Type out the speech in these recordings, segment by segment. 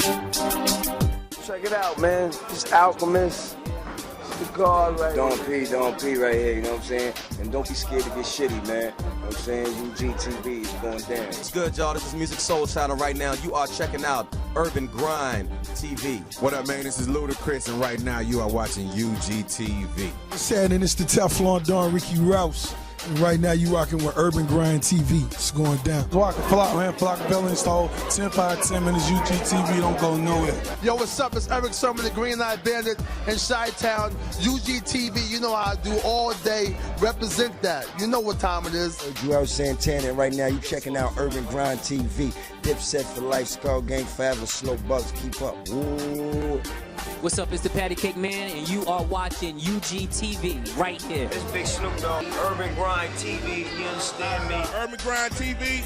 Check it out, man. This Alchemist. It's the God right here. Don't pee right here, you know what I'm saying? And don't be scared to get shitty, man. You know what I'm saying? UGTV is going down. It's good, y'all. This is Music Soul Channel right now. You are checking out Urban Grind TV. What up, man? This is Ludacris, and right now you are watching UGTV. What's happening? It's the Teflon Don Ricky Rouse. And right now you rocking with Urban Grind TV. It's going down. Flock, man. Flock Bell install. 10 5 10 minutes UGTV. Don't go nowhere. Yo, what's up? It's Eric Sermon, the Green Light Bandit in Chi-Town. UGTV, you know how I do all day. Represent that. You know what time it is. Joel Santana, and right now you checking out Urban Grind TV. Dipset for life, Skull Gang forever, Slow Bugs, keep up. Ooh. What's up, it's the Patty Cake Man, and you are watching UGTV right here. It's Big Snoop Dogg. Urban Grind TV, you understand me? Urban Grind TV,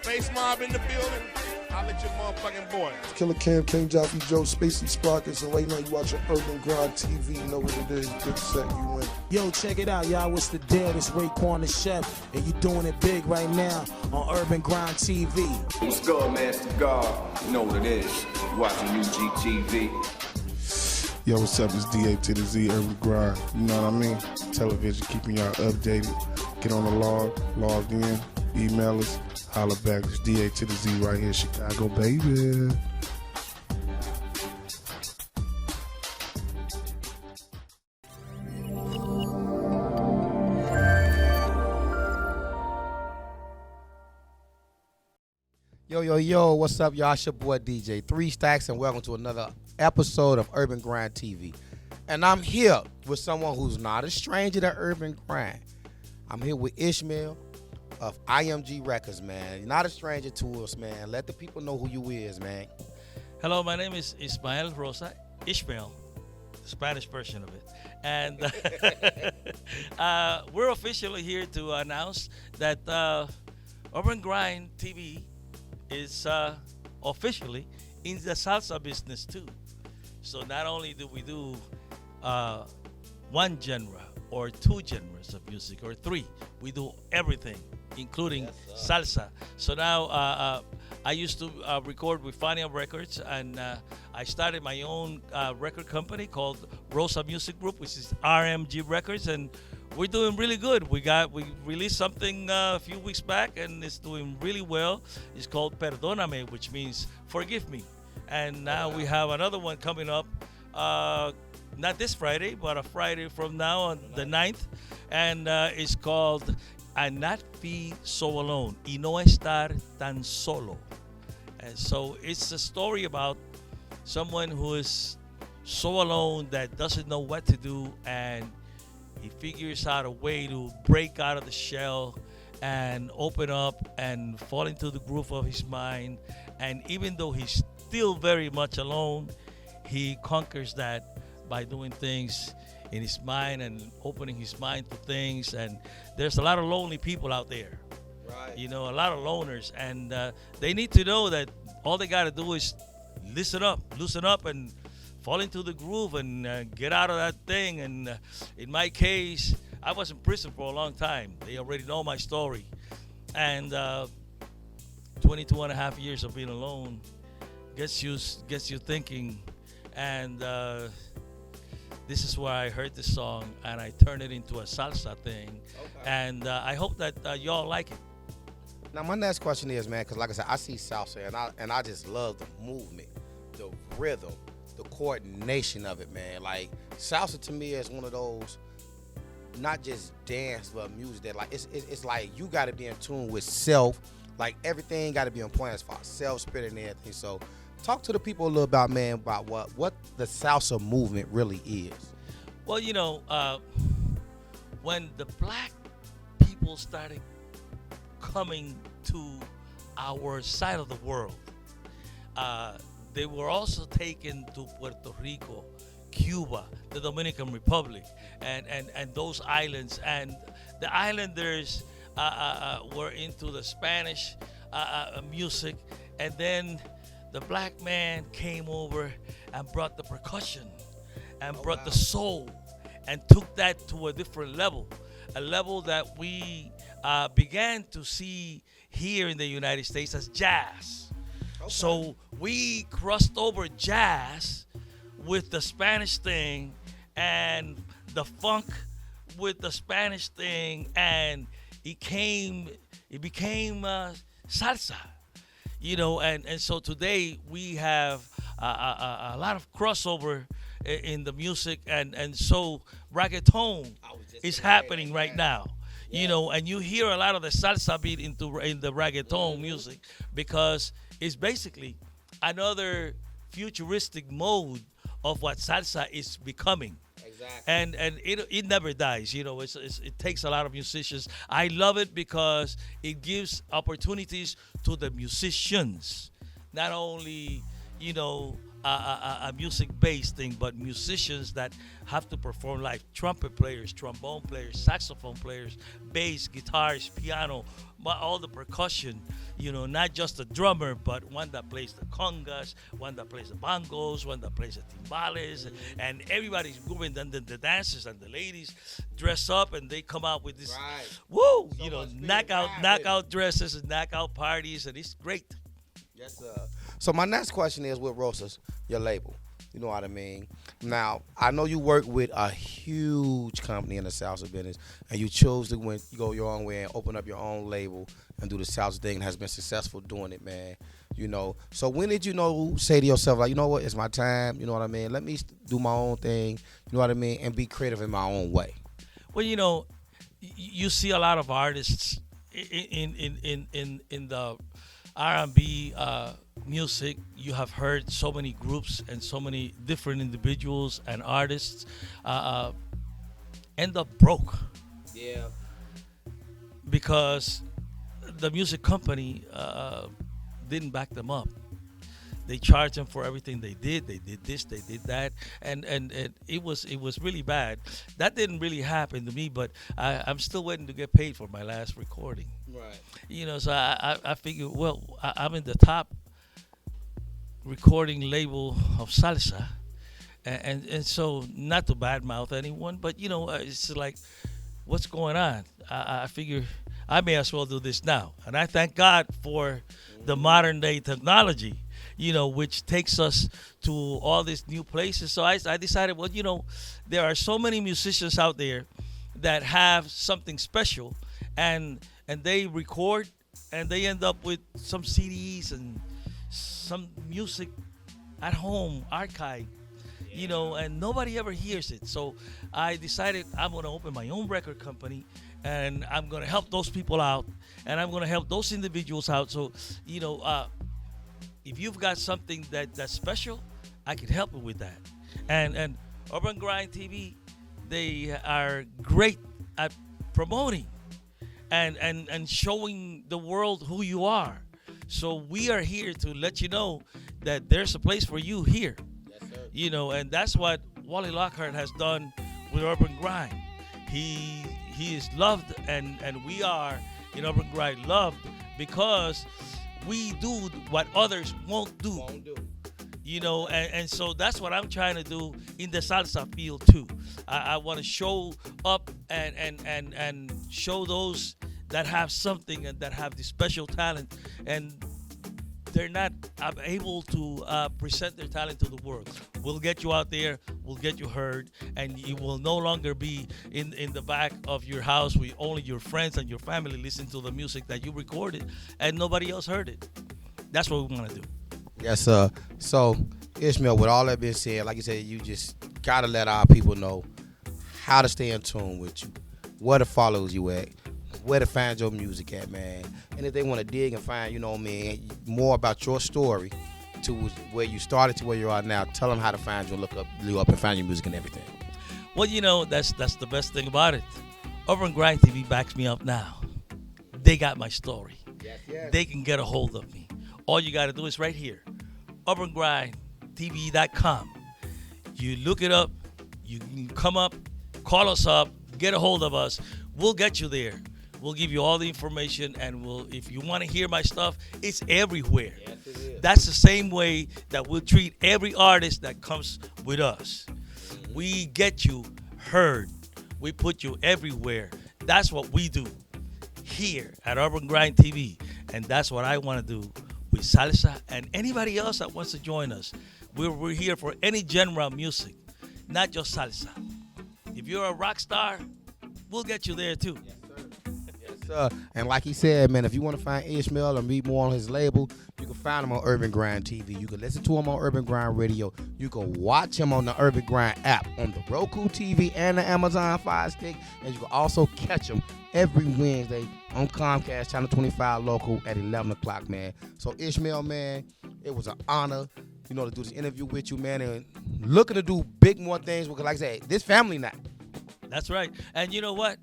Face Mob in the building. I'll let your motherfucking boy. Killer Cam, King Joffrey, Joe, Spacey Sprockets, and right now you watching Urban Grind TV. You know what it is. Dipset, you win. Yo, check it out, y'all. It's the dead. It's Raekwon the Chef, and you doing it big right now on Urban Grind TV. What's good, man? It's the God. You know what it is. You're watching UGTV. Yo, what's up? It's DA to the Z, Urban Grind. You know what I mean? Television, keeping y'all updated. Get on the log in, email us, holla back. It's DA to the Z right here, Chicago, baby. Yo, what's up, y'all? It's your boy DJ ThreeStacks, and welcome to another episode of Urban Grind TV. And I'm here with someone who's not a stranger to Urban Grind. I'm here with Ismael of IMG Records, man. You're not a stranger to us, man. Let the people know who you is, man. Hello, my name is Ismael Rosa. Ismael, the Spanish version of it. And we're officially here to announce that Urban Grind TV is officially in the salsa business too. So not only do we do one genre or two genres of music or three, we do everything, including salsa. So now I used to record with Fania Records, and I started my own record company called Rosa Music Group, which is RMG Records, and we're doing really good. We released something a few weeks back, and it's doing really well. It's called Perdóname, which means forgive me. And now we have another one coming up, not this Friday, but a Friday from now on the 9th. And it's called A Not Be So Alone, Y No Estar Tan Solo. And so it's a story about someone who is so alone that doesn't know what to do, and he figures out a way to break out of the shell and open up and fall into the groove of his mind. And even though he's still very much alone, he conquers that by doing things in his mind and opening his mind to things. And there's a lot of lonely people out there, right? You know, a lot of loners, and they need to know that all they got to do is loosen up, and fall into the groove and get out of that thing. And in my case, I was in prison for a long time. They already know my story. And 22 and a half years of being alone gets you thinking. And this is where I heard this song, and I turned it into a salsa thing. Okay. And I hope that y'all like it. Now, my next question is, man, because like I said, I see salsa, and I just love the movement, the rhythm, the coordination of it, man. Like, salsa to me is one of those, not just dance, but music that, like, it's like you got to be in tune with self. Like, everything got to be on point as far as self, spirit, and everything. So, talk to the people a little about, man, about what the salsa movement really is. Well, you know, when the black people started coming to our side of the world, they were also taken to Puerto Rico, Cuba, the Dominican Republic, and those islands. And the islanders were into the Spanish music, and then the black man came over and brought the percussion and brought the soul and took that to a different level, a level that we began to see here in the United States as jazz. So we crossed over jazz with the Spanish thing and the funk with the Spanish thing, and it became salsa, and so today we have a lot of crossover in the music, and so reggaeton is happening right now. And you hear a lot of the salsa beat in the reggaeton music because it's basically another futuristic mode of what salsa is becoming. Exactly. And it never dies. It takes a lot of musicians. I love it because it gives opportunities to the musicians, not only a music-based thing, but musicians that have to perform live. Trumpet players, trombone players, saxophone players, bass, guitars, piano, all the percussion. Not just the drummer, but one that plays the congas, one that plays the bongos, one that plays the timbales, and everybody's moving. Then the dancers and the ladies dress up, and they come out with this, woo, knockout dresses and knockout parties, and it's great. Yes, sir. So my next question is with Rosa's, your label. You know what I mean? Now, I know you work with a huge company in the salsa business, and you chose to go your own way and open up your own label and do the salsa thing, and has been successful doing it, man. So when did you say to yourself, like, you know what, it's my time, you know what I mean? Let me do my own thing, you know what I mean, and be creative in my own way. Well, you see a lot of artists in the R&B music. You have heard so many groups and so many different individuals and artists end up broke. Yeah. Because the music company didn't back them up. They charged them for everything they did. They did this, they did that, and it was really bad. That didn't really happen to me, but I'm still waiting to get paid for my last recording. Right. So I figured, well, I'm in the top recording label of salsa, and so not to badmouth anyone, but it's like, what's going on? I figure I may as well do this now, and I thank God for the modern day technology, which takes us to all these new places. So I decided, well, there are so many musicians out there that have something special, and they record, and they end up with some CDs and some music at home archive, and nobody ever hears it. So I decided I'm going to open my own record company, and I'm going to help those people out, and I'm going to help those individuals out. So, if you've got something that's special, I can help you with that. And Urban Grind TV, they are great at promoting and showing the world who you are. So we are here to let you know that there's a place for you here. Yes, sir. And that's what Wally Lockard has done with Urban Grind. He is loved, and we are in Urban Grind loved because we do what others won't do. And so that's what I'm trying to do in the salsa field too. I want to show up and show those that have something and that have the special talent, and they're not able to present their talent to the world. We'll get you out there, we'll get you heard, and you will no longer be in the back of your house with only your friends and your family listen to the music that you recorded and nobody else heard it. That's what we want to do. Yes, sir. So, Ismael, with all that being said, like you said, you just got to let our people know how to stay in tune with you, where to follow you at, where to find your music at, man. And if they want to dig and find, more about your story to where you started to where you are now, tell them how to find you and look you up and find your music and everything. Well, that's the best thing about it. UrbanGrindTV backs me up now. They got my story. Yes. They can get a hold of me. All you got to do is right here, UrbanGrindTV.com. You look it up. You can come up, call us up, get a hold of us. We'll get you there. We'll give you all the information, and if you want to hear my stuff, it's everywhere. Yes, it is. That's the same way that we'll treat every artist that comes with us. Mm-hmm. We get you heard. We put you everywhere. That's what we do here at Urban Grind TV, and that's what I want to do with salsa, and anybody else that wants to join us. We're here for any genre of music, not just salsa. If you're a rock star, we'll get you there too. And like he said, man, if you want to find Ismael and read more on his label, you can find him on Urban Grind TV. You can listen to him on Urban Grind Radio. You can watch him on the Urban Grind app on the Roku TV and the Amazon Fire Stick. And you can also catch him every Wednesday on Comcast Channel 25 local at 11 o'clock, man. So Ismael, man, it was an honor, to do this interview with you, man, and looking to do big more things because, like I said, this family now. That's right. And you know what?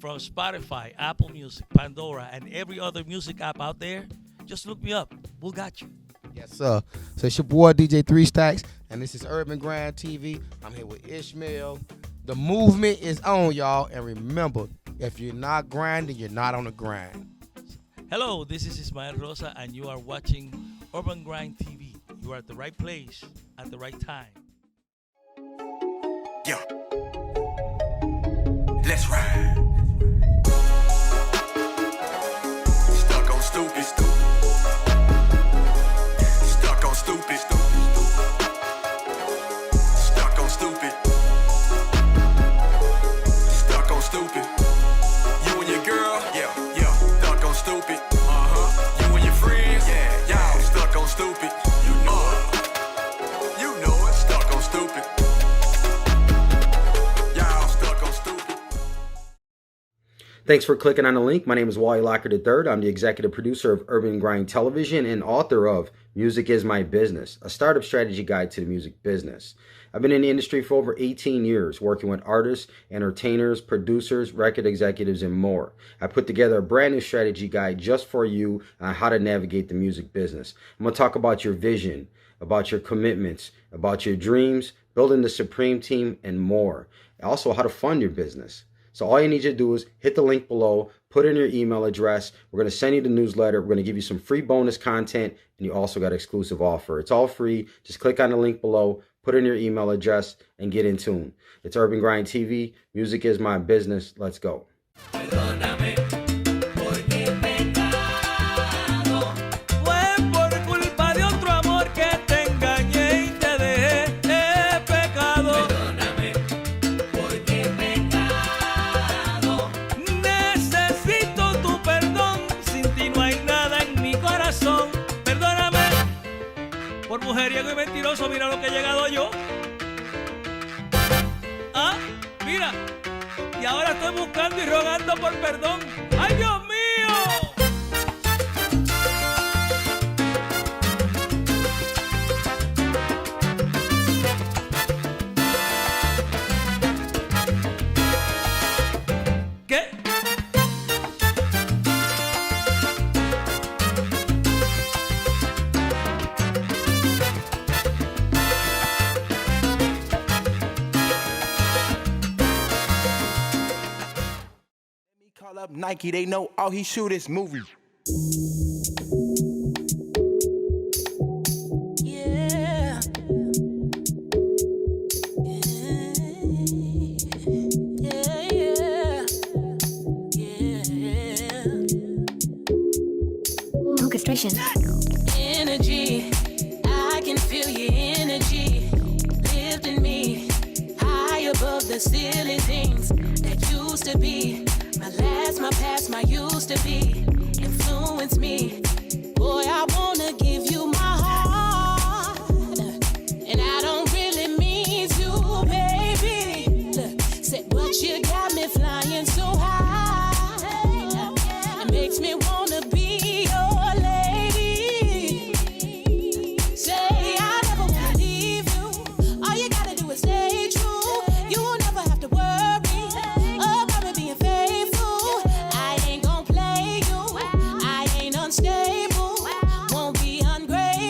From Spotify, Apple Music, Pandora, and every other music app out there, just look me up. We'll got you. Yes, sir. So it's your boy, DJ ThreeStacks, and this is Urban Grind TV. I'm here with Ismael. The movement is on, y'all. And remember, if you're not grinding, you're not on the grind. Hello, this is Ismael Rosa, and you are watching Urban Grind TV. You are at the right place at the right time. Yo. Let's ride. Stuck on stupid. Stuck on stupid. Stuck on stupid. Stuck on stupid. You and your girl, yeah. Stuck on stupid. You and your friends, yeah. Stuck on stupid. You know it. Stuck on stupid. Thanks for clicking on the link. My name is Wally Lockard III. I'm the executive producer of Urban Grind Television and author of Music is My Business, a startup strategy guide to the music business. I've been in the industry for over 18 years, working with artists, entertainers, producers, record executives, and more. I put together a brand new strategy guide just for you on how to navigate the music business. I'm going to talk about your vision, about your commitments, about your dreams, building the supreme team, and more. Also, how to fund your business. So all you need to do is hit the link below, put in your email address. We're going to send you the newsletter. We're going to give you some free bonus content, and you also got exclusive offer. It's all free. Just click on the link below, put in your email address, and get in tune. It's Urban Grind TV. Music is my business. Let's go. Por mujeriego y mentiroso, mira lo que he llegado yo. Ah, mira. Y ahora estoy buscando y rogando por perdón. ¡Ay, Dios mío! ¿Qué? Call up Nike, they know all he shoot is movies. Yeah. Orchestration. Energy, I can feel your energy lifting me high above the silly things that used to be. My past, my used to be, influence me. Boy, I wanna give you my heart, and I don't really mean to, baby. Look, say, but you got me flying so high. It makes me wanna be your lady. Say, I never wanna leave you. All you gotta do is stay true. You will never have to worry about me being faithful. Stable, won't be ungrateful.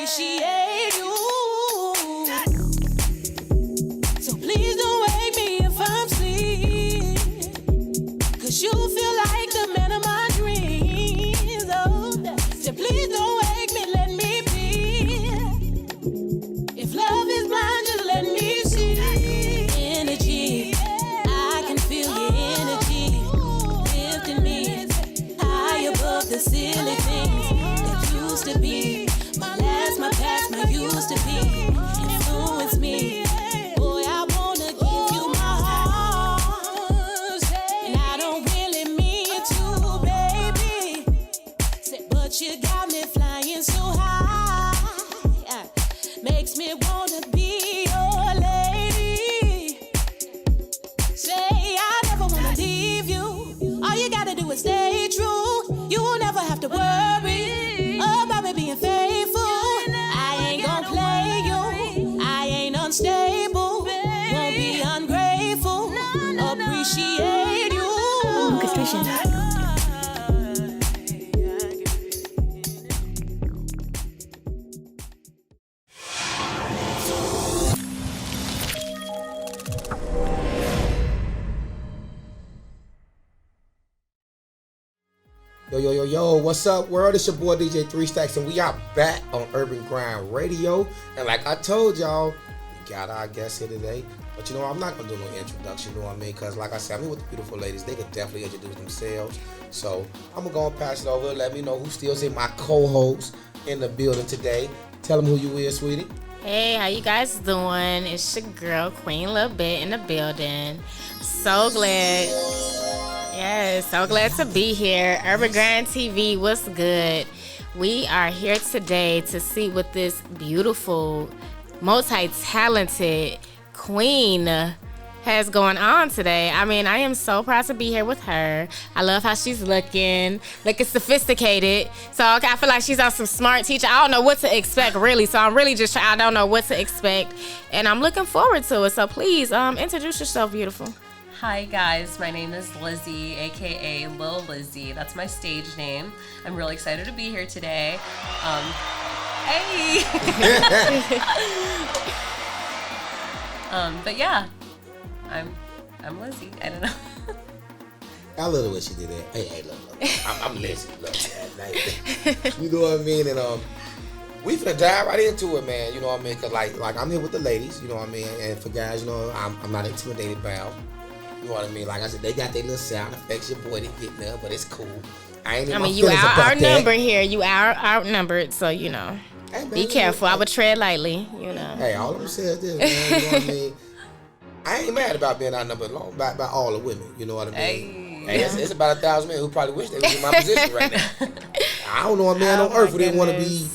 appreciate you. So please don't wake me if I'm asleep, 'cause you feel like the man of my dreams. Oh, so please don't wake me, let me be. If love is blind, just let me see. Energy, I can feel your energy lifting me high above the silly things that used to be. My past, my used to be influence me. Boy, I wanna give you my heart, and I don't really mean to, baby. But you got me flying so high, makes me wanna be your lady. Say I never wanna leave you. All you gotta do is stay true. You won't never have to worry about me being faithful. I ain't gon' play you. I ain't unstable. Won't be ungrateful. Appreciate you. Orchestration. Yo, what's up, world? It's your boy DJ ThreeStacks, and we are back on Urban Grind Radio. And like I told y'all, we got our guest here today. But you know, I'm not gonna do no introduction, you know what I mean? Because like I said, I'm here with the beautiful ladies. They can definitely introduce themselves. So I'm gonna go and pass it over. Let me know who still in my co-host in the building today. Tell them who you is, sweetie. Hey, how you guys doing? It's your girl, Queen Lil Bit, in the building. So glad. Yes, so glad to be here. UrbanGrindTV, what's good? We are here today to see what this beautiful, multi-talented queen has going on today. I mean, I am so proud to be here with her. I love how she's looking sophisticated. So I feel like she's on some smart teacher. I don't know what to expect, really. So I'm really just I don't know what to expect. And I'm looking forward to it. So please, introduce yourself, beautiful. Hi guys, my name is Lizzie, aka Lil Lizzie. That's my stage name. I'm really excited to be here today. Hey! But yeah, I'm Lizzie. I don't know. I love the way she did that. Hey, look. I'm Lizzie. Look, you know what I mean? And we finna dive right into it, man. You know what I mean? Cause like I'm here with the ladies. You know what I mean? And for guys, you know, I'm not intimidated by them. You know what I mean? Like I said, they got their little sound effects. Your boy didn't get there, but it's cool. You outnumbered here. You outnumbered, so you know. Hey, man, be careful. I would tread lightly. You know. Hey, all I'm saying is this, man. You know what I mean? I ain't mad about being outnumbered by all the women. You know what I mean? Hey, it's about 1,000 men who probably wish they was in my position right now. I don't know a man on earth who didn't want to be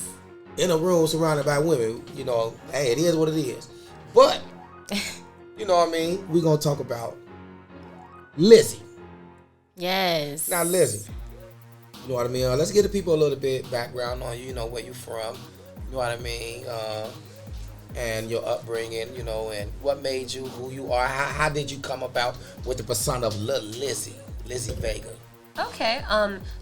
in a room surrounded by women. You know, hey, it is what it is. But you know what I mean? We're gonna talk about Lizzie. Yes. Now, Lizzie, you know what I mean? Let's give the people a little bit background on you. You know where you from. You know what I mean? And your upbringing. You know, and what made you who you are. How did you come about with the persona of Lil Lizzie Vega? Okay.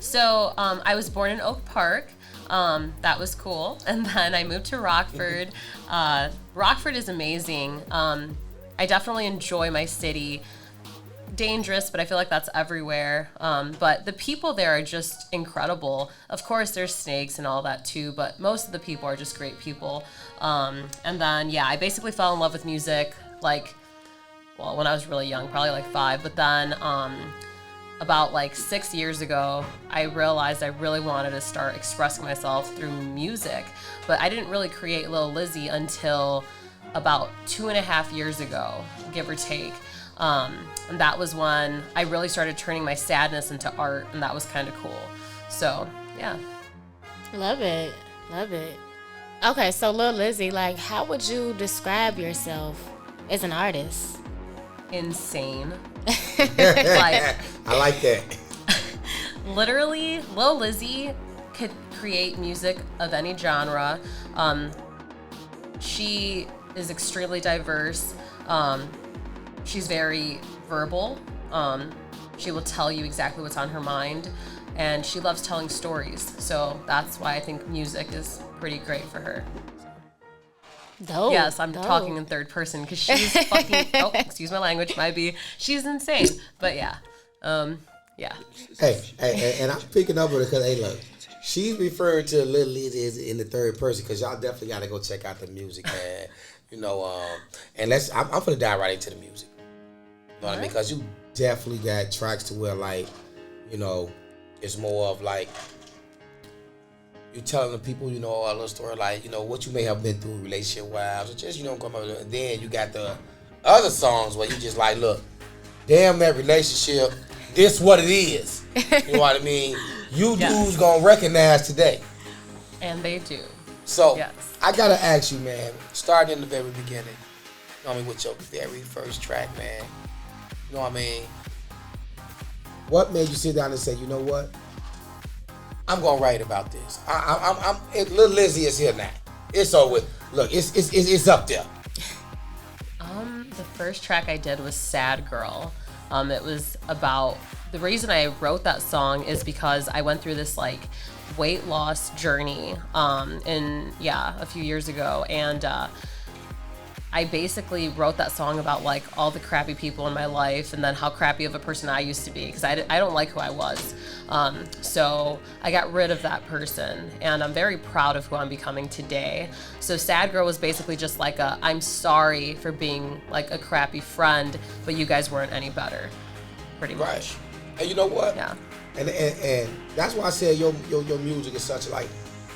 So I was born in Oak Park. That was cool. And then I moved to Rockford. Rockford is amazing. I definitely enjoy my city. Dangerous, but I feel like that's everywhere. But the people there are just incredible. Of course, there's snakes and all that too, but most of the people are just great people. And then, I basically fell in love with music, when I was really young, probably 5. But then, about 6 years ago, I realized I really wanted to start expressing myself through music. But I didn't really create Lil Lizzie until about 2.5 years ago, give or take. And that was when I really started turning my sadness into art, and that was kind of cool. So, yeah. Love it. Okay, so Lil Lizzie, how would you describe yourself as an artist? Insane. I like that. Literally, Lil Lizzie could create music of any genre. She is extremely diverse. She's very verbal. She will tell you exactly what's on her mind. and she loves telling stories. So that's why I think music is pretty great for her. Dope. Yes, I'm talking in third person because she's fucking. Oh, excuse my language. Might be. She's insane. But yeah, yeah. Hey, and I'm picking up with it because hey, look, she's referring to Lil Lizzie in the third person because y'all definitely got to go check out the music, man. You know, and I'm gonna dive right into the music. You know what I mean? Because you definitely got tracks to where like, you know, it's more of like. You telling the people, you know, a little story like, you know, what you may have been through relationship-wise, or just, you know, come up with it. And then you got the other songs where you just like, look, damn that relationship, this what it is. You know what I mean? You dudes gonna recognize today. And they do. So, yes. I gotta ask you, man, starting in the very beginning, you know what I mean, with your very first track, man, you know what I mean? What made you sit down and say, you know what? I'm gonna write about this. Lil Lizzie is here now. It's over with. Look, it's up there. The first track I did was "Sad Girl." It was about the reason I wrote that song is because I went through this like weight loss journey, a few years ago, and I basically wrote that song about like all the crappy people in my life and then how crappy of a person I used to be because I don't like who I was. So I got rid of that person and I'm very proud of who I'm becoming today. So Sad Girl was basically just like I'm sorry for being like a crappy friend, but you guys weren't any better, pretty much. Right. And you know what? Yeah. And that's why I said your music is such like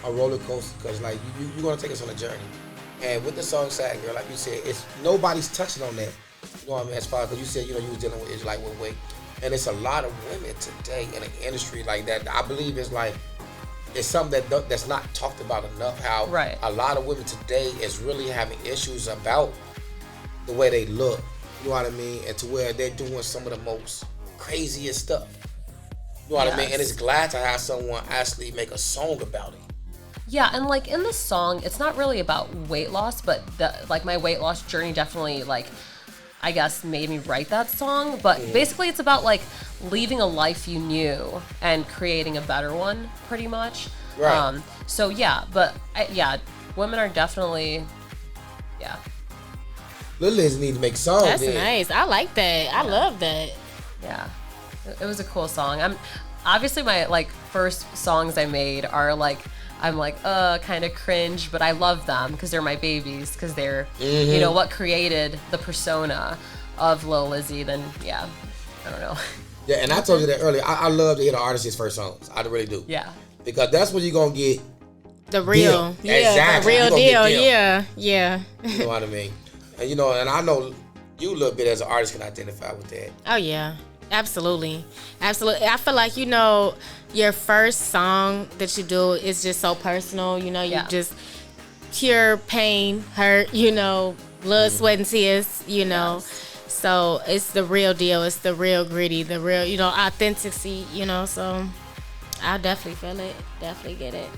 a roller coaster because like you're gonna take us on a journey. And with the song "Sad Girl," like you said, it's nobody's touching on that. You know what I mean? As far as because you said you was dealing with it like with weight, and it's a lot of women today in an industry like that. I believe it's something that's not talked about enough. How a lot of women today is really having issues about the way they look. You know what I mean? And to where they're doing some of the most craziest stuff. You know what I mean? And it's glad to have someone actually make a song about it. Yeah, and like in the song, it's not really about weight loss, but like my weight loss journey definitely like, I guess made me write that song. But basically it's about like leaving a life you knew and creating a better one, pretty much. Right. So yeah, but women are definitely, Lil Lizzie need to make songs. That's nice. I like that. I love that. Yeah, it was a cool song. Obviously my like first songs I made are like, I'm like, kind of cringe, but I love them because they're my babies, because they're, you know, what created the persona of Lil Lizzie. Then, yeah, I don't know. Yeah, and I told you that earlier. I love to hear the artist's first songs. I really do. Yeah. Because that's when you're going to get the real. Yeah, exactly. The real deal. Yeah. You know what I mean? And, you know, and I know you a little bit as an artist can identify with that. Oh, yeah. Absolutely. I feel like, you know, your first song that you do is just so personal. You know, you just pure pain, hurt, you know, blood, sweat, and tears, you know. So it's the real deal. It's the real gritty, the real, you know, authenticity, you know. So I definitely feel it. Definitely get it.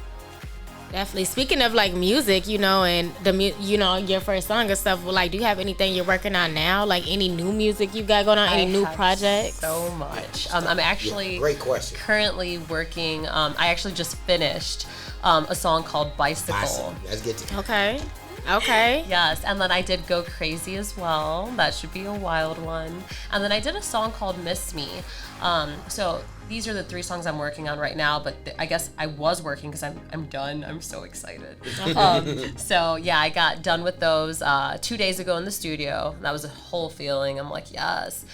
Definitely. Speaking of like music, you know, and you know, your first song and stuff, like, do you have anything you're working on now? Like any new music you got going on? Any new projects? So much. I'm actually great question. Currently working. I actually just finished a song called Bicycle. Let's get to it. Okay. Yes, and then I did Go Crazy as well. That should be a wild one. And then I did a song called Miss Me. So these are the 3 songs I'm working on right now, but I guess I was working because I'm done. I'm so excited. So yeah, I got done with those 2 days ago in the studio. That was a whole feeling. I'm like, yes.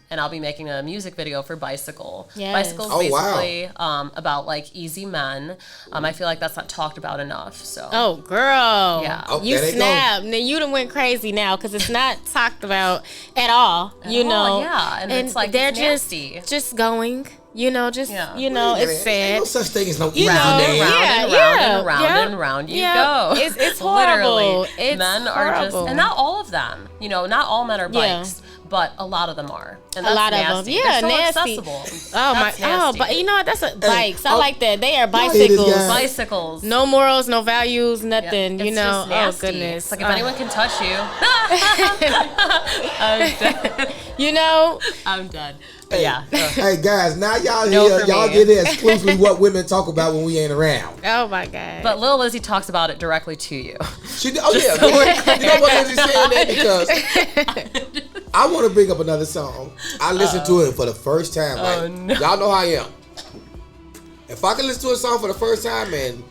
And I'll be making a music video for Bicycle. Yes. Bicycle is basically about like easy men. I feel like that's not talked about enough. So. Oh, girl. Yeah. You snapped. Now you done went crazy now because it's not talked about at all. You know. Yeah, and it's like they're nasty. just going. You know, you know, it's sad. Ain't no such thing as no easy round man. and round you go. It's horrible. Literally, it's men are just, and not all of them. You know, not all men are bikes, but a lot of them are. And that's a lot nasty. of them, yeah, They're so nasty. accessible. Oh that's my, nasty. but you know what? That's bikes. I like that. They are bicycles. Bicycles. No morals, no values, nothing. It's you know. just nasty. Oh goodness. It's like if anyone can touch you, I'm done. You know. I'm done. Hey guys, now y'all No, hear, for y'all me. get it exclusively what women talk about when we ain't around. Oh my God. But Lil Lizzie talks about it directly to you. She, oh yeah, you know what Lizzie's saying that because I want to bring up another song. I listened to it for the first time. Like, y'all know how I am. If I can listen to a song for the first time and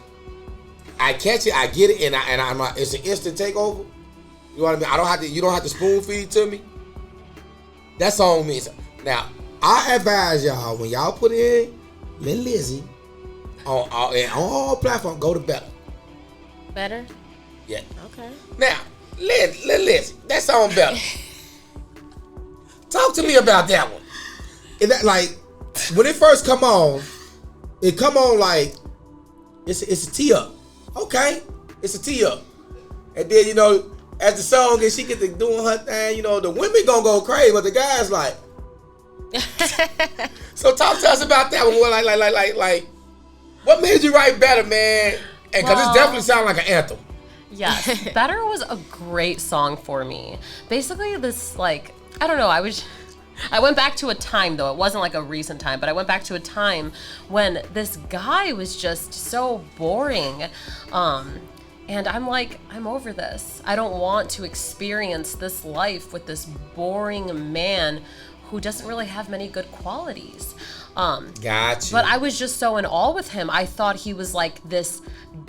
I catch it, I get it, and I'm like, it's an instant takeover. You know what I mean? I don't have to. You don't have to spoon feed to me. That song means. Now, I advise y'all when y'all put in Lil Lizzie on all platforms, go to Better. Better? Yeah. Okay. Now, Lil Lizzie, that song Better. Talk to me about that one. And that, like, when it first come on, it come on like it's a tee up. Okay, it's a tee up, and then as the song and she get to doing her thing, the women gonna go crazy, but the guys like. So talk to us about that one. Like, what made you write Better, man? And because it definitely sounds like an anthem. Yes, Better was a great song for me. Basically, this I don't know. I went back to a time, though. It wasn't like a recent time, but I went back to a time when this guy was just so boring. And I'm like, I'm over this. I don't want to experience this life with this boring man who doesn't really have many good qualities. Gotcha. But I was just so in awe with him. I thought he was like this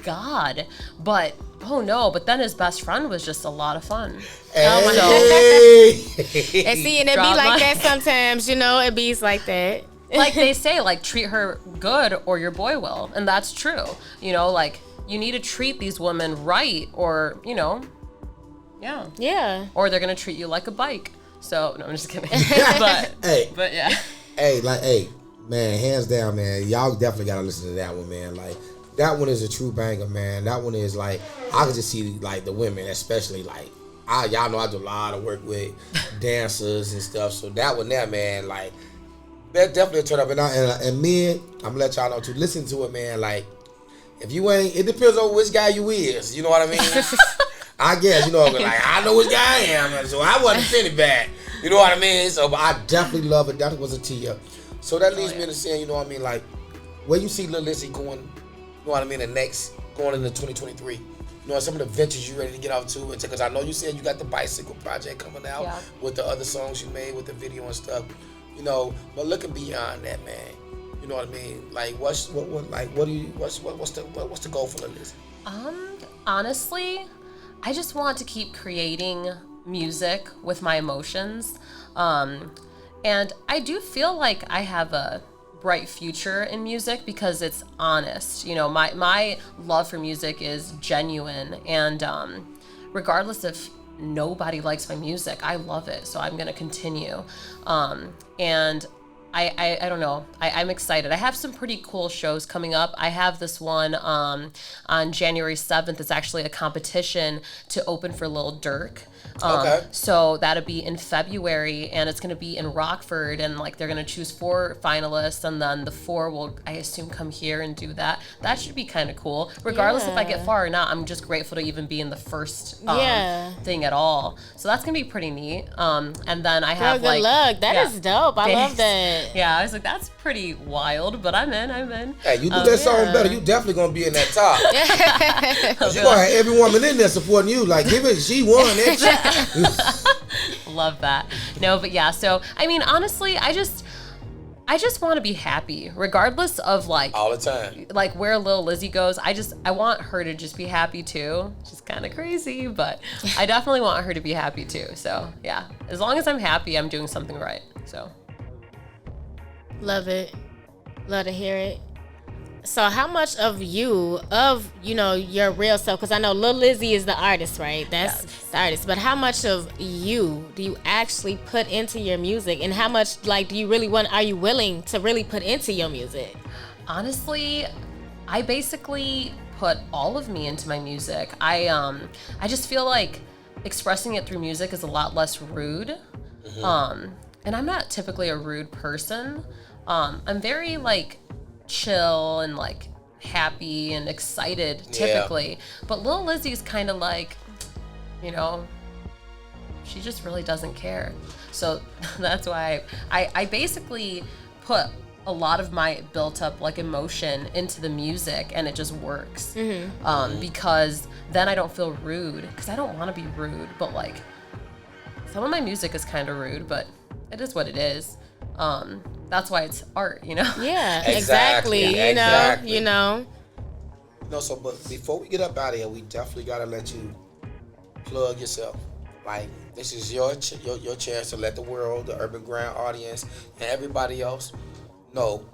god, but oh no, but then his best friend was just a lot of fun. Hey. And see, and it be like that sometimes, it be like that. Like they say, treat her good or your boy will. And that's true. You need to treat these women right or, yeah. Yeah. Or they're going to treat you like a bike. So, no, I'm just kidding. But yeah. Hey, man, hands down, man. Y'all definitely got to listen to that one, man. Like, that one is a true banger, man. That one is I can just see the women, especially y'all know I do a lot of work with dancers and stuff. So that one there, man, that definitely turn up. And men, I'm gonna let y'all know to listen to it, man. If you ain't, it depends on which guy you is. You know what I mean? I guess I know which guy I am, so I wasn't feeling bad. You know what I mean? So, but I definitely love it. That was a tee up. So that leads me into saying, you know what I mean? Where you see Lil Lizzie going, you know what I mean? Going into 2023. Some of the ventures you ready to get out to, because I know you said you got the bicycle project coming out with the other songs you made with the video and stuff. But looking beyond that, man. You know what I mean? What's the goal for Lil Lizzie? Honestly, I just want to keep creating music with my emotions. And I do feel like I have a bright future in music because it's honest. My love for music is genuine, and regardless if nobody likes my music, I love it, so I'm gonna continue. And I don't know. I'm excited. I have some pretty cool shows coming up. I have this one on January 7th. It's actually a competition to open for Lil Durk. Okay. So that'll be in February, and it's going to be in Rockford, and they're going to choose 4 finalists, and then the 4 will, I assume, come here and do that. That should be kind of cool. Regardless if I get far or not, I'm just grateful to even be in the first thing at all. So that's going to be pretty neat. And then I have good luck. That is dope. I love that. Yeah, I was like, that's pretty wild, but I'm in. Hey, you do that song better, you definitely going to be in that top. You're going to have every woman in there supporting you. Give it, she won that. Love that. No, but yeah, so I mean, honestly, I just want to be happy regardless of all the time, where Lil Lizzie goes. I want her to just be happy too. She's kind of crazy, but I definitely want her to be happy too. So yeah, as long as I'm happy, I'm doing something right. So love it. Love to hear it. So how much of your real self, because I know Lil Lizzie is the artist, right? That's the artist. But how much of you do you actually put into your music, and how much are you willing to really put into your music? Honestly, I basically put all of me into my music. I just feel like expressing it through music is a lot less rude. Mm-hmm. And I'm not typically a rude person. I'm very chill and happy and excited typically, but Lil Lizzie's kind of she just really doesn't care. So that's why I basically put a lot of my built up like emotion into the music, and it just works. Because then I don't feel rude, because I don't want to be rude, but like some of my music is kind of rude, but it is what it is. That's why it's art, you know? Yeah, exactly. You know. No, so but before we get up out of here, we definitely gotta let you plug yourself. Like, this is your chance to let the world, the Urban Grind audience, and everybody else know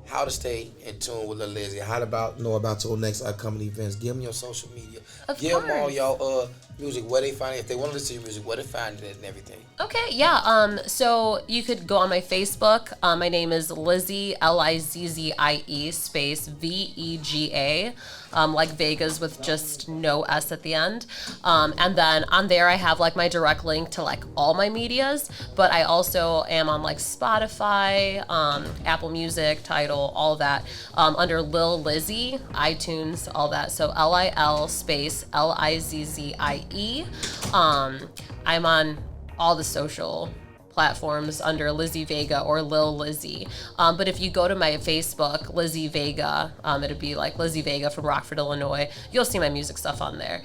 how to stay in tune with Lil Lizzie. How to know about your next upcoming events. Give them your social media. Give them all your music, where they find it. If they want to listen to your music, where they find it and everything. Okay, yeah. So you could go on my Facebook. My name is Lizzie, Lizzie space Vega, like Vegas with just no S at the end. And then on there I have like my direct link to like all my medias, but I also am on like Spotify, Apple Music, Tidal, all that, under Lil Lizzie, iTunes, all that. So LIL space LIZZIE. I'm on all the social platforms under Lizzie Vega or Lil Lizzie. But if you go to my Facebook, Lizzie Vega, it'd be like Lizzie Vega from Rockford, Illinois. You'll see my music stuff on there.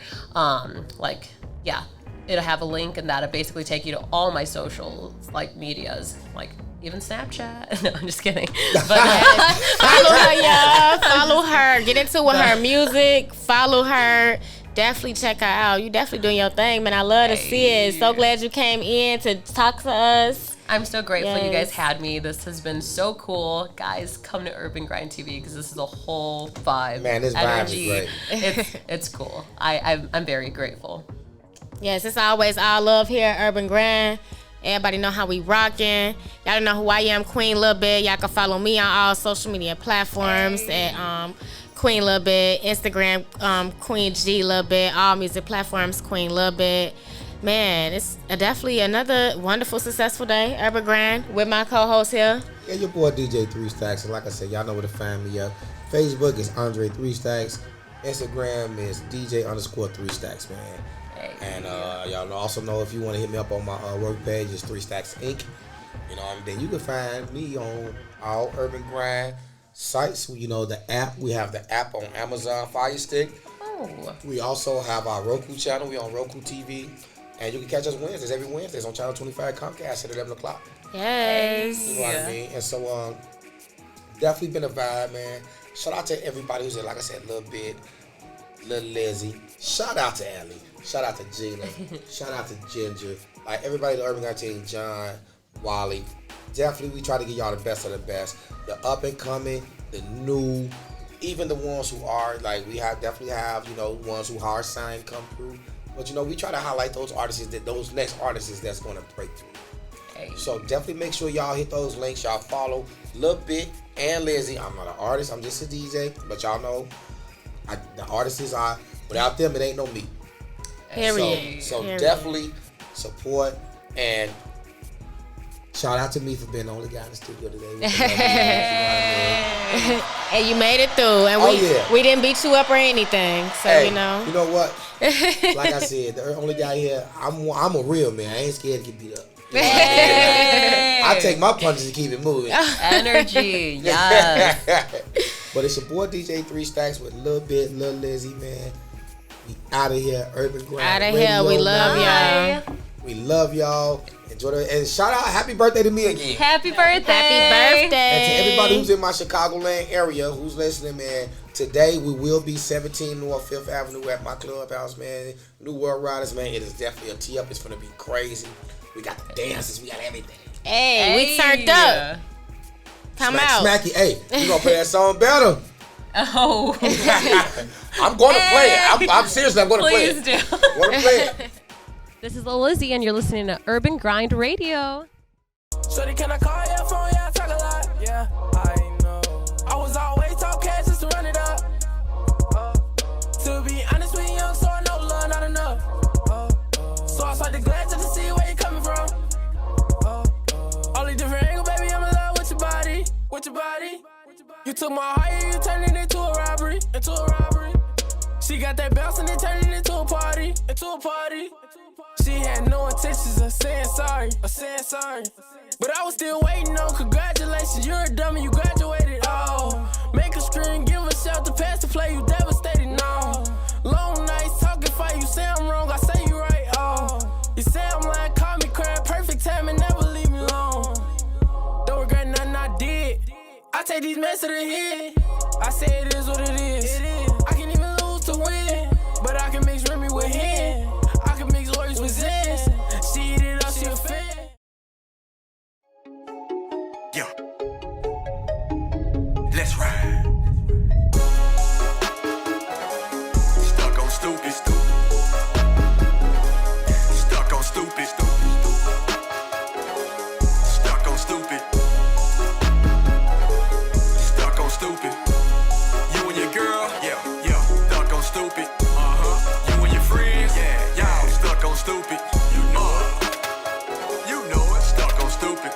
It'll have a link, and that'll basically take you to all my social like medias, like even Snapchat. No, I'm just kidding. But follow her, y'all. Follow her. Get into with her music. Follow her. Definitely check her out. You definitely doing your thing, man. I love to see it. So glad you came in to talk to us. I'm so grateful you guys had me. This has been so cool. Guys, come to Urban Grind TV because this is a whole vibe. Man, this vibe is great. It's cool. I'm very grateful. Yes, it's always all love here at Urban Grind. Everybody know how we rocking. Y'all know who I am, Queen Lil Bit. Y'all can follow me on all social media platforms at Queen Lil Bit, Instagram, Queen G Lil Bit, all music platforms, Queen Lil Bit. Man, it's definitely another wonderful, successful day, Urban Grind, with my co-host here. Yeah, your boy DJ ThreeStacks, and like I said, y'all know where to find me at. Facebook is Andre ThreeStacks. Instagram is DJ_ThreeStacks, man. And y'all also know if you want to hit me up on my work page, it's ThreeStacks Inc. You know, and then you can find me on all Urban Grind sites. You know, the app. We have the app on Amazon Fire Stick. Oh. We also have our Roku channel. We on Roku TV. And you can catch us Wednesdays, every Wednesdays on Channel 25 Comcast at 11 o'clock. Yes. You know what I mean? And so, definitely been a vibe, man. Shout out to everybody who's there. Like I said, Lil Bit, Lil Lizzie. Shout out to Allie. Shout out to Gina. Shout out to Ginger. Like everybody in the Urban Grind team, John, Wally. Definitely we try to get y'all the best of the best. The up and coming, the new, even the ones who are, like we definitely have, you know, ones who hard signed come through. But you know, we try to highlight those artists, those next artists that's gonna break through. Hey. So definitely make sure y'all hit those links. Y'all follow Lil Bit and Lizzie. I'm not an artist, I'm just a DJ. But y'all know the artists are, without them it ain't no me. Period. So definitely support, and shout out to me for being the only guy in the studio today. And you made it through, and we didn't beat you up or anything. So hey, you know. You know what? Like I said, the only guy here. I'm a real man. I ain't scared to get beat up. You know I take my punches and keep it moving. Energy, yes. But it's your boy DJ ThreeStacks with Lil Bit, Lil Lizzie, man. We out of here, Urban Grind. Out of here, we love y'all. We love y'all. Enjoy and shout out, happy birthday to me again. Happy birthday. Happy birthday. And to everybody who's in my Chicagoland area who's listening, man, today we will be 17 North 5th Avenue at my clubhouse, man. New World Riders, man. It is definitely a tee up. It's going to be crazy. We got the dances. We got everything. Hey, we turned up. Come out. Smacky. Hey, we going to play that song better. Oh. I'm going to play it. I'm seriously, I'm going to play it. Please do. I'm going to play it. This is Lil Lizzie, and you're listening to Urban Grind Radio. Shorty, can I call your phone? Yeah, I talk a lot. Yeah, I know. I was always talk cash just to run it up. To be honest, we young, so I know love not enough. So I start to glance just to see where you coming from. Only different angle, baby, I'm in love with your body. With your body. You took my heart, you turned it into a robbery. She got that bounce and it turned it into a party. She had no intentions of saying sorry. But I was still waiting on congratulations. You're a dummy, you graduated. Oh, make a screen, give a shout to pass the play, you devastated. No, long nights talking fight. You say I'm wrong, I say you right. Oh, you say I'm lying, call me crying. Perfect time and never leave me alone. Don't regret nothing I did. I take these mess to the head. I say it is what it is. I can even lose to win, but I can mix Remy with Hen. I can mix Warriors with Zen. She eat it up, she a fan. Yeah. Let's ride. Stuck on stupid. Stuck on stupid. Stuck on stupid. Stuck on stupid. You and your girl, yeah. Stuck on stupid. You and your friends, y'all stuck on stupid. You know it. Stuck on stupid.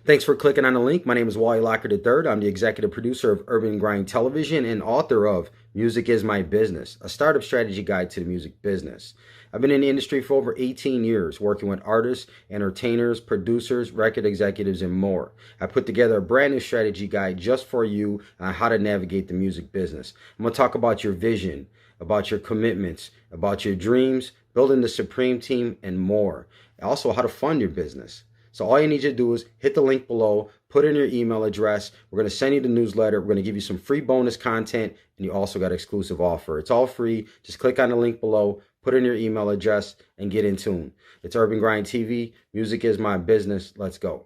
Thanks for clicking on the link. My name is Wally Lockard III. I'm the executive producer of Urban Grind Television and author of Music is My Business, a startup strategy guide to the music business. I've been in the industry for over 18 years, working with artists, entertainers, producers, record executives, and more. I put together a brand new strategy guide just for you on how to navigate the music business. I'm going to talk about your vision, about your commitments, about your dreams, building the supreme team, and more. Also, how to fund your business. So all you need to do is hit the link below, put in your email address. We're going to send you the newsletter. We're going to give you some free bonus content, and you also got exclusive offer. It's all free. Just click on the link below, put in your email address, and get in tune. It's Urban Grind TV. Music is my business. Let's go.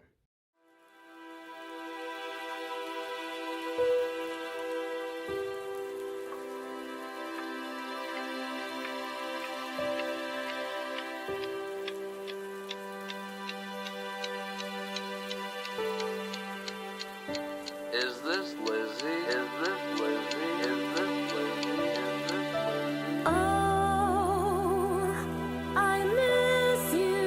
Is this Lizzie? Is this Lizzie? Is this Lizzie? Is this Lizzie? Oh, I miss you.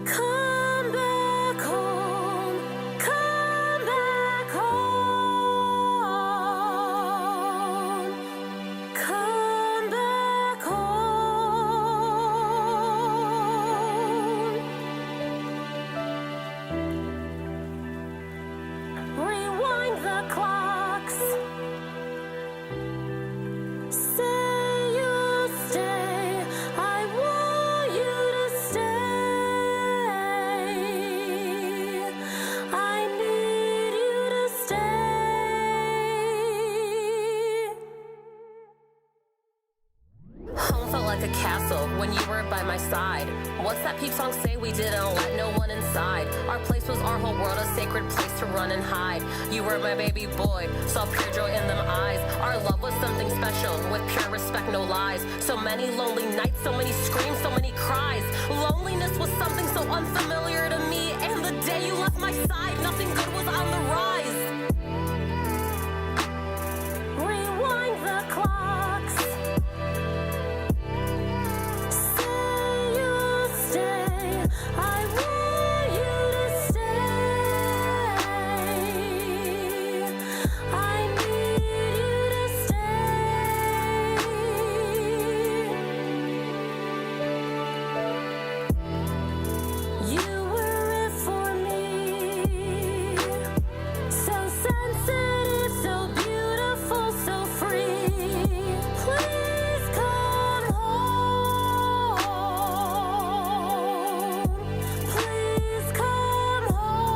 Come back home. Come back home. Come back home. Rewind the clocks. Say you stay. I want you to stay. I need you to stay. Home felt like a castle when you were by my side. What's that peep song say? We didn't let no one inside. Our place was our whole world, a sacred place to run and hide. You were my baby boy, saw pure joy in them eyes. Our love was something special, with pure respect, no lies. So many lonely nights, so many screams, so many cries. Loneliness was something so unfamiliar to me. And the day you left my side, nothing good was on the rise. Rewind the clocks. Say you stay. I want you to stay. I need you to stay. You were it for me. So sensitive, so beautiful, so free. Please come home. Please come home.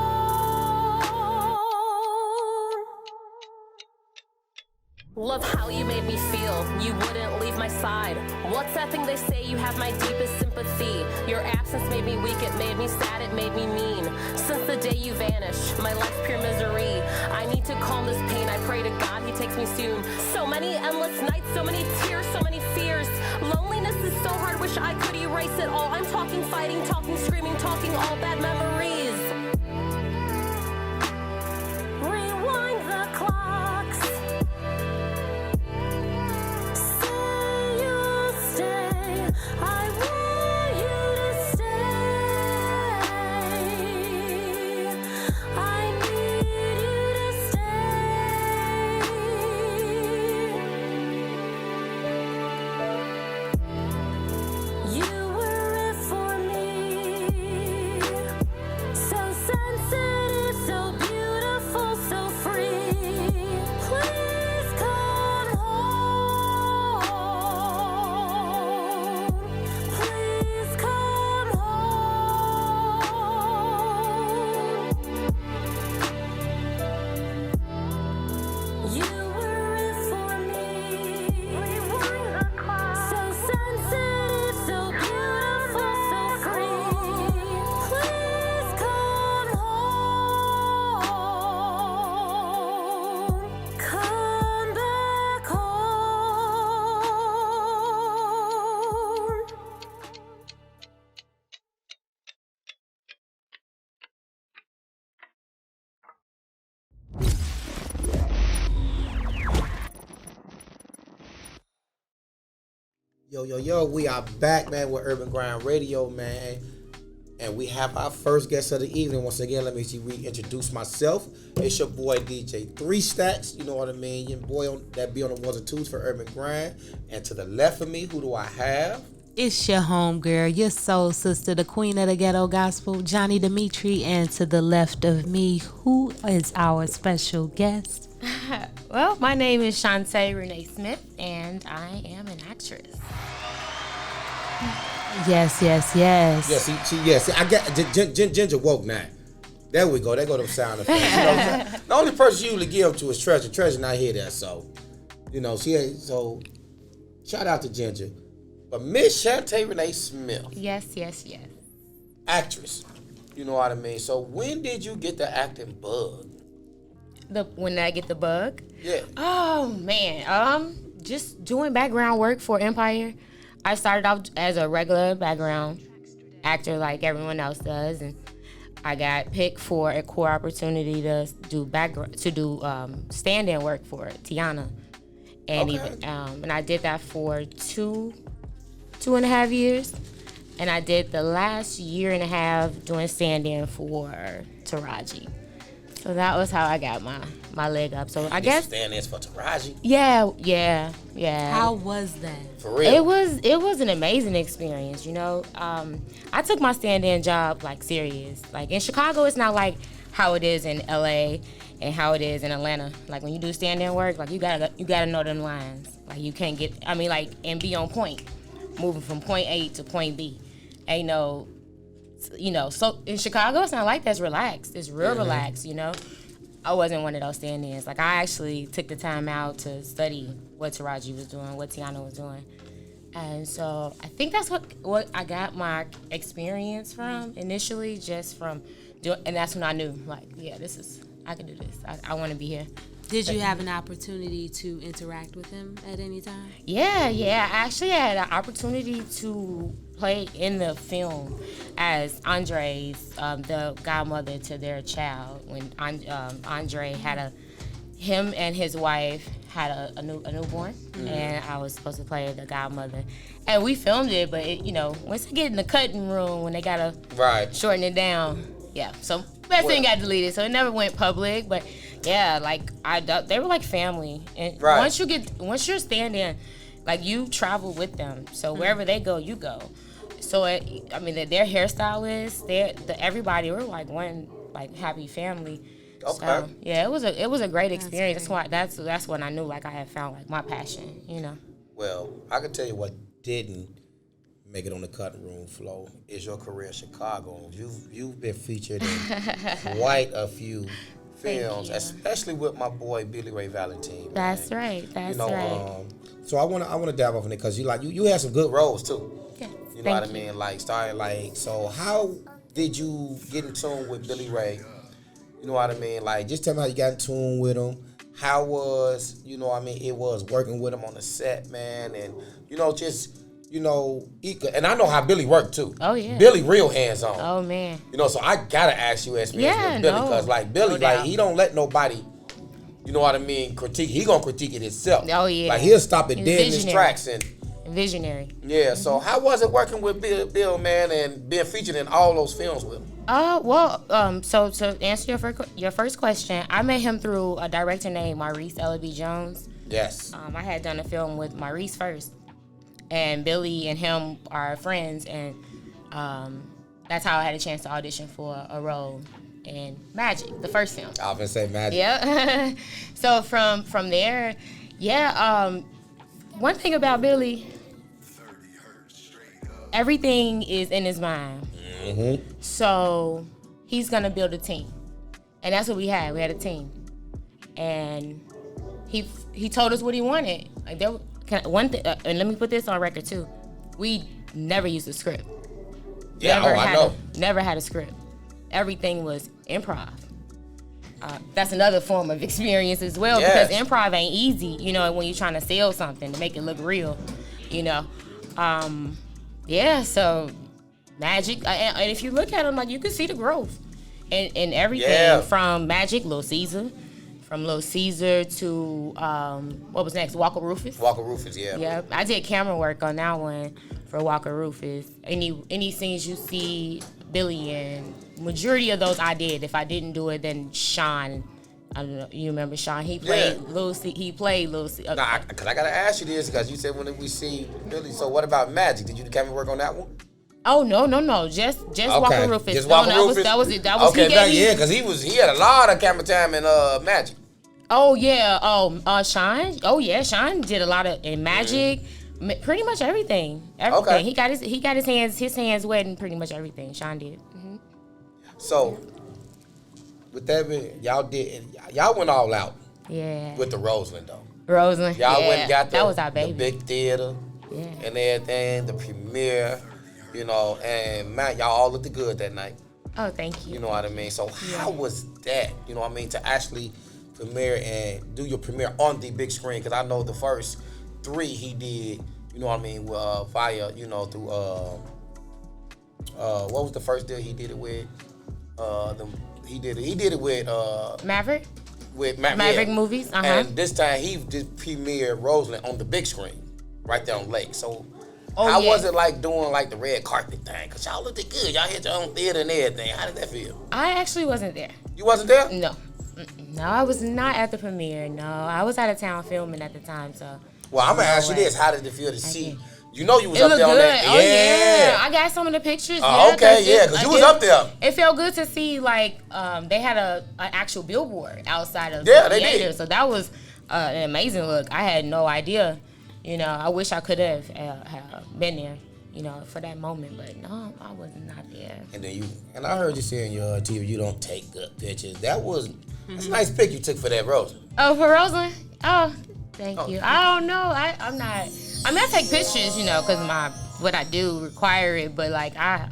Love how you made me feel. You wouldn't leave my side. What's that thing they say? You have my deepest sympathy. Your absence made me weak. It made me sad. It made me mean. Since the day you vanished, my life's pure misery. I need to calm this pain. I pray to God He takes me soon. So many endless nights, so many tears, so many fears. Loneliness is so hard. Wish I could erase it all. I'm talking, fighting, talking, screaming, talking all bad memories. Rewind the clocks. Say you stay. I want you to stay. I need you to stay. You were it for me. So sensitive, so beautiful, so free. Please come home. Please come home. You were it for me. So sensitive, so beautiful, so free. Please come home. Come back home. Yo, we are back, man, with Urban Grind Radio, man. And we have our first guest of the evening. Once again, let me reintroduce myself. It's your boy, DJ ThreeStacks. You know what I mean? Your boy that be on the ones and twos for Urban Grind. And to the left of me, who do I have? It's your homegirl, your soul sister, the queen of the ghetto gospel, Johni Demeatri. And to the left of me, who is our special guest? Well, my name is Shanta Renee Smith, and I am an actress. Yes. Yes. I got Ginger woke now. There we go. There go them sound effects. You know what I'm saying? The only person you usually give to is Treasure. Treasure not here there, so so shout out to Ginger. But Miss Shanta Renee Smith. Yes. Actress. You know what I mean? So when did you get the acting bug? When I get the bug? Yeah. Oh man. Just doing background work for Empire. I started off as a regular background actor like everyone else does, and I got picked for a core opportunity to do stand-in work for Tiana. And even and I did that for two and a half years. And I did the last year and a half doing stand-in for Taraji. So that was how I got my leg up. So I guess stand-ins for Taraji. Yeah. How was that? For real? It was an amazing experience, you know. I took my stand-in job like serious. Like in Chicago, it's not like how it is in LA and how it is in Atlanta. Like when you do stand-in work, like you gotta know them lines. Like you can't and be on point, moving from point A to point B. Ain't no. So in Chicago, it's not like that. It's relaxed. It's real relaxed, you know. I wasn't one of those stand-ins. Like, I actually took the time out to study what Taraji was doing, what Tiana was doing. And so I think that's what I got my experience from initially, just from doing, and that's when I knew, like, yeah, I can do this. I want to be here. Did you have an opportunity to interact with him at any time? Yeah. I actually had an opportunity to play in the film as Andre's, the godmother to their child. When Andre him and his wife had a newborn, and I was supposed to play the godmother. And we filmed it, but once I get in the cutting room, when they gotta shorten it down, so that thing got deleted, so it never went public. But yeah, like they were like family, and once you're stand-in, like you travel with them, so wherever they go, you go. So their hairstylists, everybody were like one like happy family. Okay. So, yeah, it was a great experience. That's when I knew like I had found like my passion, you know. Well, I can tell you what didn't make it on the cutting room floor is your career in Chicago. You've been featured in quite a few films, especially with my boy Billy Ray Valentine. Man. That's right. Right. So I wanna dive off on it because you had some good roles too. Yeah. You know what I mean? Like started like, so how did you get in tune with Billy Ray? You know what I mean? Like just tell me how you got in tune with him. How was, it was working with him on the set, man, and and I know how Billy worked too. Oh yeah. Billy real hands on. Oh man. So I gotta ask you as with Billy, because like Billy, like he don't let nobody, you know what I mean, critique. He gonna critique it himself. Oh yeah. Like he'll stop it dead in his tracks and visionary. Yeah. So how was it working with Bill, man, and being featured in all those films with him? So to answer your first question, I met him through a director named Maurice Ellaby Jones. Yes. I had done a film with Maurice first, and Billy and him are friends, and that's how I had a chance to audition for a role in Magic, the first film. I was gonna say Magic. Yeah. So from there, one thing about Billy, everything is in his mind. Mm-hmm. So he's gonna build a team, and that's what we had. We had a team, and he told us what he wanted. Like and let me put this on record too. We never used a script. Yeah, I know. Never had a script. Everything was improv. That's another form of experience as well, because improv ain't easy, when you're trying to sell something to make it look real, so Magic, and if you look at them, like, you can see the growth in everything from Magic, Lil Caesar, from Lil Caesar to, what was next, Walker Rufus? Walker Rufus, yeah. Yeah, I did camera work on that one for Walker Rufus. Any scenes you see Billy in, majority of those I did. If I didn't do it, then Sean, I don't know, you remember Sean? He played Lil Caesar. Nah, because I got to ask you this, because you said when we see Billy, so what about Magic? Did you do camera work on that one? Oh, no. Just Walker Rufus. Just Walker Rufus? That was it. Okay, because he had a lot of camera time in Magic. Oh, yeah. Sean? Oh, yeah. Sean did a lot in Magic. Pretty much everything. Okay. He got his hands wet in pretty much everything. Sean did. Mm-hmm. So, with that being, y'all went all out. Yeah. With the Roseland, though. Roseland. Y'all went and got that was our baby. The big theater. Yeah. And everything, the premiere, and man, y'all all looked good that night. Oh, thank you. You know what I mean? So how was that, to actually premiere and do your premiere on the big screen? Because I know the first 3 he did, via, through, what was the first deal he did it with? He did it with Maverick? With Maverick Movies, And this time he just premiered Roseland on the big screen, right there on Lake. So how was it like doing like the red carpet thing? Because y'all looked good. Y'all had your own theater and everything. How did that feel? I actually wasn't there. You wasn't there? No. No, I was not at the premiere. No, I was out of town filming at the time, so. Well, I'm going to ask you this. How did it feel to see? You was it up there on that. Oh, yeah. I got some of the pictures. Because you was up there. It felt good to see, like, they had an actual billboard outside of the theater. Did. So that was an amazing look. I had no idea. I wish I could have been there, for that moment. But no, I was not there. And then and I heard you saying your TV, you don't take good pictures. That's a nice pic you took for that Roseland. Oh, for Roseland? Oh, thank you. I don't know. I'm not. I take pictures, because what I do require it. But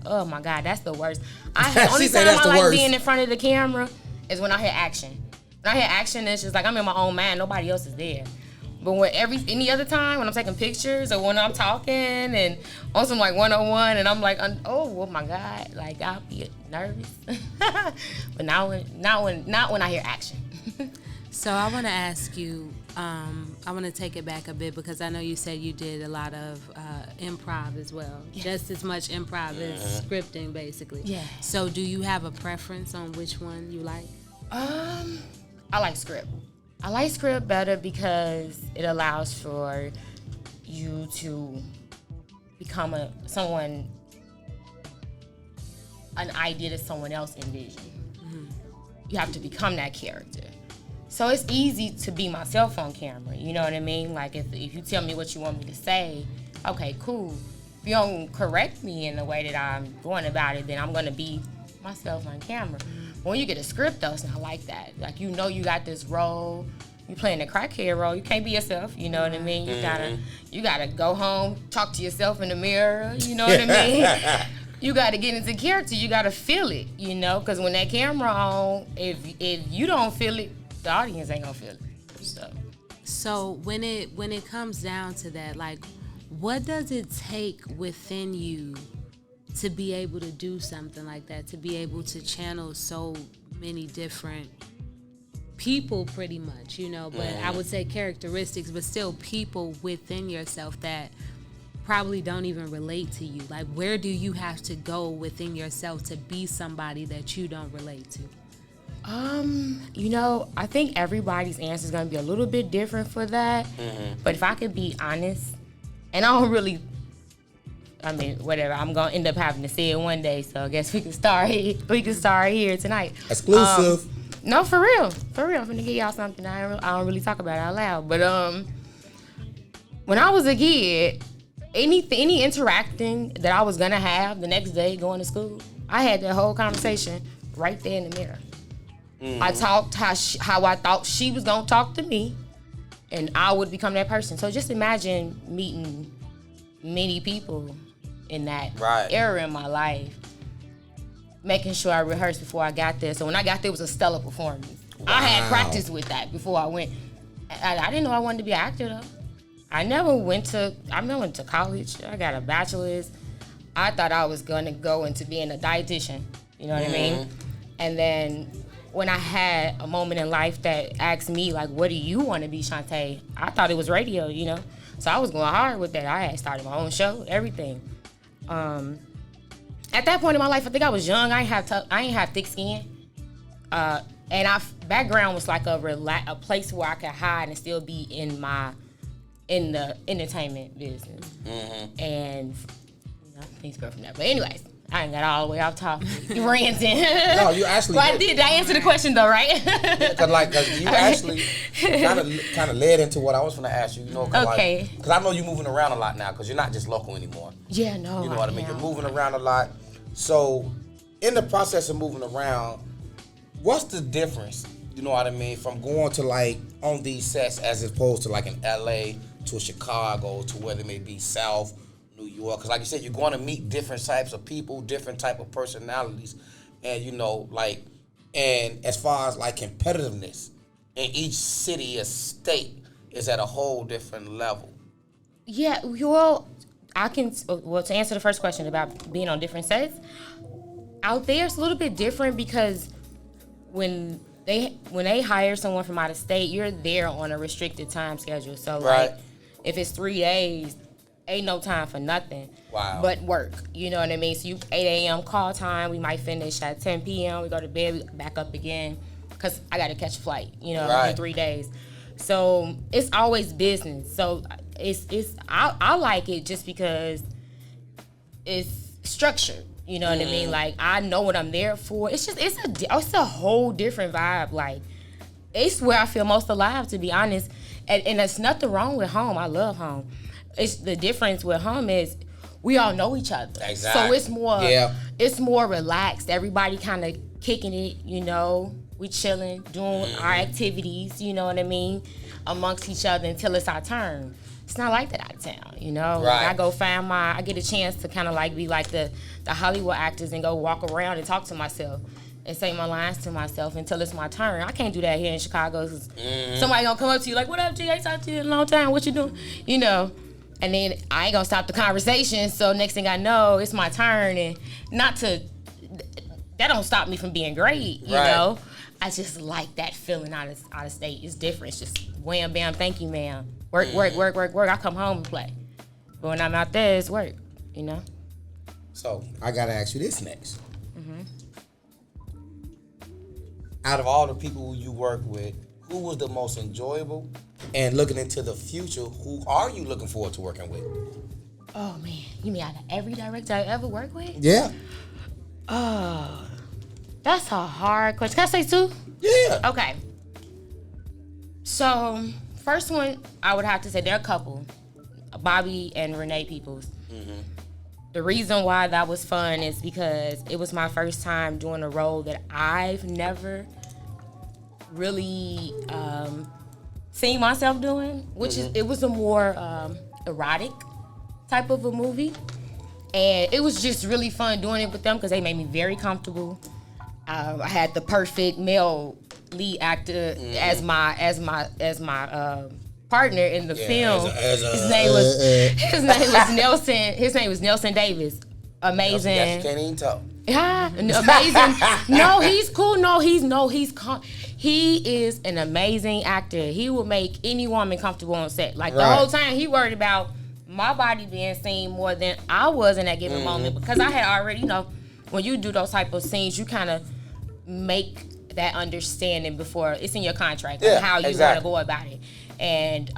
oh my God, that's the worst. Only time I like being in front of the camera is when I hear action. When I hear action, it's just like I'm in my own mind. Nobody else is there. But any other time when I'm taking pictures or when I'm talking and on some like 101 and I'm like, oh my God, like I'll be nervous. But not when I hear action. So I want to ask you, I want to take it back a bit because I know you said you did a lot of improv as well. Yes. Just as much improv as scripting, basically. Yeah. So do you have a preference on which one you like? I like script. I like script better because it allows for you to become an idea that someone else envisioned. Mm-hmm. You have to become that character. So it's easy to be myself on camera, you know what I mean? Like if you tell me what you want me to say, okay, cool. If you don't correct me in the way that I'm going about it, then I'm gonna be myself on camera. When you get a script though, it's not like that. Like you got this role, you playing a crackhead role, you can't be yourself, you know what I mean? You gotta go home, talk to yourself in the mirror, you know what I mean? You gotta get into character, you gotta feel it, because when that camera on, if you don't feel it, the audience ain't gonna feel it. So when it comes down to that, like what does it take within you to be able to do something like that, to be able to channel so many different people pretty much, but I would say characteristics, but still people within yourself that probably don't even relate to you? Like, where do you have to go within yourself to be somebody that you don't relate to? You know, I think everybody's answer is gonna be a little bit different for that. But if I could be honest, and I don't really, I mean, whatever, I'm gonna end up having to say it one day. So I guess we can start here tonight. Exclusive. No, for real. I'm gonna give y'all something I don't really talk about out loud. But when I was a kid, any interacting that I was gonna have the next day going to school, I had that whole conversation right there in the mirror. I talked how I thought she was gonna talk to me, and I would become that person. So just imagine meeting many people in that era in my life, making sure I rehearsed before I got there. So when I got there, it was a stellar performance. I had practice with that before I went. I didn't know I wanted to be an actor though. I never went to college. I got a bachelor's. I thought I was gonna go into being a dietitian. You know what I mean? And then when I had a moment in life that asked me, like, what do you want to be, Shantae? I thought it was radio, you know? So I was going hard with that. I had started my own show, everything. At that point in my life, I think I was young. I ain't have thick skin. And background was like a place where I could hide and still be in the entertainment business. And, you know, things go from there. But anyways, I ain't got all the way off topic. You ranting. No, you actually. Well, did I answer the question though, right? Cause you actually kind of led into what I was going to ask you. You know, because I know you're moving around a lot now. Because you're not just local anymore. Yeah, no. You know what I mean? You're moving around a lot. So, in the process of moving around, what's the difference? You know what I mean? From going to like on these sets as opposed to like in LA to Chicago to where they may be South. New York, because like you said, you're going to meet different types of people, different type of personalities, and you know, like, and as far as like competitiveness in each city or state is at a whole different level. Yeah, well, to answer the first question about being on different sets, out there it's a little bit different because when they hire someone from out of state, you're there on a restricted time schedule. So like, if it's 3 days, ain't no time for nothing but work. You know what I mean? So you 8 a.m. call time, we might finish at 10 p.m. We go to bed, we back up again because I got to catch a flight, you know, in 3 days. So it's always business. So I like it just because it's structured. You know what I mean? Like, I know what I'm there for. It's a whole different vibe. Like, it's where I feel most alive, to be honest. And there's nothing wrong with home. I love home. It's the difference with home is we all know each other. Exactly. So it's more relaxed. Everybody kind of kicking it, you know. We chilling, doing our activities, you know what I mean, amongst each other until it's our turn. It's not like that out of town, you know. Like, I get a chance to kind of like be like the Hollywood actors and go walk around and talk to myself and say my lines to myself until it's my turn. I can't do that here in Chicago. Somebody gonna come up to you like, "What up, G? I ain't talked to you in a long time. What you doing?" You know. And then I ain't gonna stop the conversation. So next thing I know, it's my turn, and that don't stop me from being great, you know. I just like that feeling out of state. It's different. It's just wham bam, thank you, ma'am. Work. I come home and play. But when I'm out there, it's work, you know. So I gotta ask you this next. Out of all the people you work with, who was the most enjoyable? And looking into the future, who are you looking forward to working with? Oh, man. You mean out of every director I ever worked with? Yeah. Oh, that's a hard question. Can I say two? Yeah. Okay. So, first one, I would have to say, there are a couple. Bobby and Renee Peoples. The reason why that was fun is because it was my first time doing a role that I've never really seen myself doing, which it was a more erotic type of a movie, and it was just really fun doing it with them because they made me very comfortable. I had the perfect male lead actor as my partner in the film. His name was Nelson. His name was Nelson Davis. Amazing. You can't even talk. Yeah, amazing. No, he's cool. He is an amazing actor. He will make any woman comfortable on set. Like the whole time he worried about my body being seen more than I was in that given moment, because I had already, when you do those type of scenes, you kind of make that understanding before it's in your contract, like how you're going to go about it. And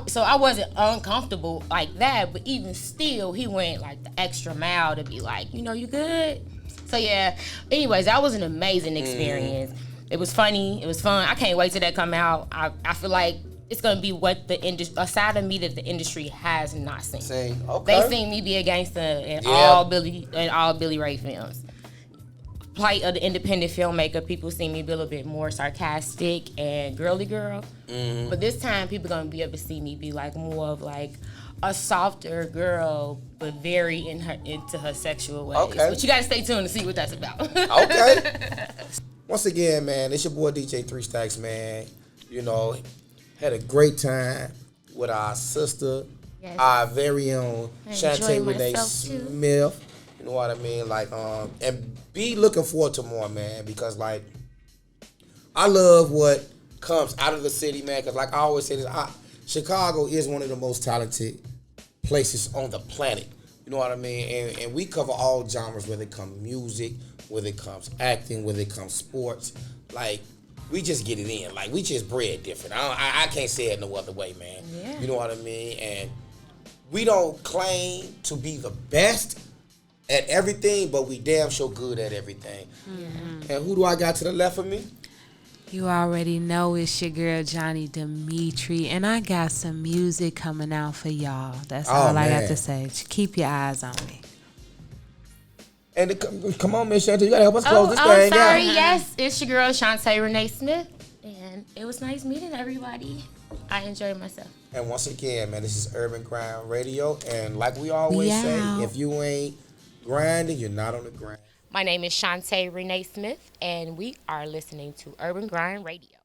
so I wasn't uncomfortable like that, but even still, he went like the extra mile to be like, you good? So yeah, anyways, that was an amazing experience. It was funny, it was fun. I can't wait till that come out. I feel like it's gonna be what the industry, a side of me that the industry has not seen. Okay. They seen me be a gangster in all Billy Ray films. Plight of the independent filmmaker, people see me be a little bit more sarcastic and girly girl. But this time, people gonna be able to see me be like more of like a softer girl, but very into her sexual ways. Okay. But you gotta stay tuned to see what that's about. Okay. Once again, man, it's your boy DJ ThreeStacks, man. Had a great time with our sister, our very own Shanta Renee Smith. You know what I mean? Like, and be looking forward to more, man, because like, I love what comes out of the city, man. Because like I always say this, Chicago is one of the most talented places on the planet. You know what I mean? And we cover all genres, whether it comes music, whether it comes acting, whether it comes sports. Like, we just get it in. Like, we just bred different. I can't say it no other way, man. Yeah. You know what I mean? And we don't claim to be the best at everything, but we damn sure good at everything. And who do I got to the left of me? You already know it's your girl Johni Demeatri, and I got some music coming out for y'all. That's all I got to say. Keep your eyes on me. And come on, Miss Shanta, you gotta help us close this thing. Sorry, yes, it's your girl Shanta Renee Smith, and it was nice meeting everybody. I enjoyed myself. And once again, man, this is Urban Grind Radio, and like we always say, if you ain't grinding, you're not on the grind. My name is Shanta Renee Smith, and we are listening to Urban Grind Radio.